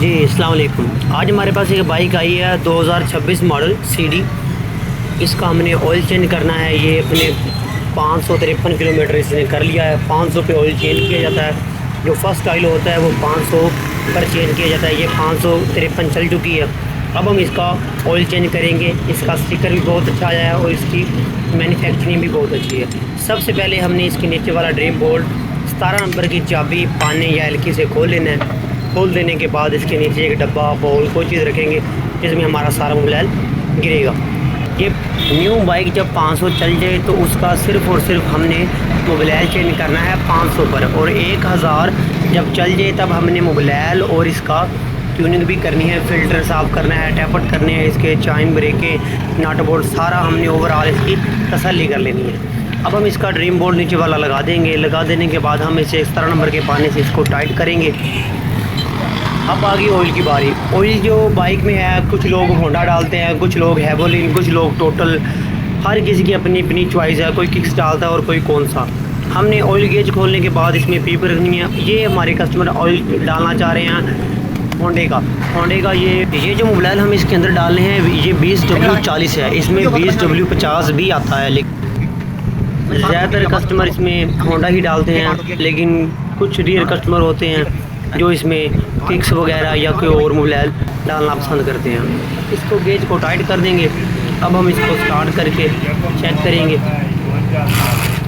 जी अस्सलाम वालेकुम। आज हमारे पास एक बाइक आई है 2026 मॉडल सीडी। इसका हमने ऑयल चेंज करना है। ये अपने 553 किलोमीटर इसने कर लिया है। 500 पे ऑयल चेंज किया जाता है। जो फर्स्ट ऑयल होता है वो 500 पर चेंज किया जाता है। ये 553 चल चुकी है। अब हम इसका ऑयल चेंज करेंगे। इसका स्टिकर भी बहुत अच्छा आया है और इसकी मैन्युफैक्चरिंग भी बहुत अच्छी है। सबसे पहले हमने इसके नीचे वाला ड्रीम बोल्ट 17 नंबर की चाबी पाने या एलकी से खोल लेना है। खोल देने के बाद इसके नीचे एक डब्बा बोल कोई चीज़ रखेंगे जिसमें हमारा सारा मोबाइल गिरेगा। ये न्यू बाइक जब 500 चल जाए तो उसका सिर्फ़ और सिर्फ हमने मोबाइल चेंज करना है 500 पर, और 1000 जब चल जाए तब हमने मोबाइल और इसका ट्यूनिंग भी करनी है। फ़िल्टर साफ़ करना है, टैपट करने हैं, इसके चाइन ब्रेकें नट बोल्ट सारा हमने ओवरऑल इसकी तसल्ली कर लेनी है। अब हम इसका ड्रीम बोल्ट नीचे वाला लगा देंगे। लगा देने के बाद हम इसे 17 नंबर के पानी से इसको टाइट करेंगे। अब आ गई ऑयल की बारी। ऑयल जो बाइक में है, कुछ लोग होंडा डालते हैं, कुछ लोग हैवोलिन, कुछ लोग टोटल, हर किसी की अपनी अपनी चॉइस है। कोई किक्स डालता है और कोई कौन सा। हमने ऑयल गेज खोलने के बाद इसमें पीप रखनी है। ये हमारे कस्टमर ऑयल डालना चाह रहे हैं होंडे का। ये जो मोबाइल हम इसके अंदर डाल रहे हैं ये 20W40 है। इसमें 20W50 भी आता है, लेकिन ज़्यादातर कस्टमर इसमें होंडा ही डालते हैं। लेकिन कुछ रेयर कस्टमर होते हैं जो इसमें किक्स वगैरह या कोई और मोबाइल डालना पसंद करते हैं। इसको गेज को टाइट कर देंगे। अब हम इसको स्टार्ट करके चेक करेंगे।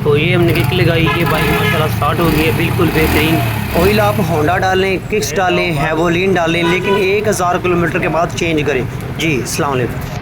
तो ये हमने किक लगाई, ये बाइक माशाल्लाह स्टार्ट हो गई है, बिल्कुल बेहतरीन। ऑयल आप होंडा डालें, किक्स डालें, हैवोलिन डालें, लेकिन 1000 किलोमीटर के बाद चेंज करें। जी अस्सलाम वालेकुम।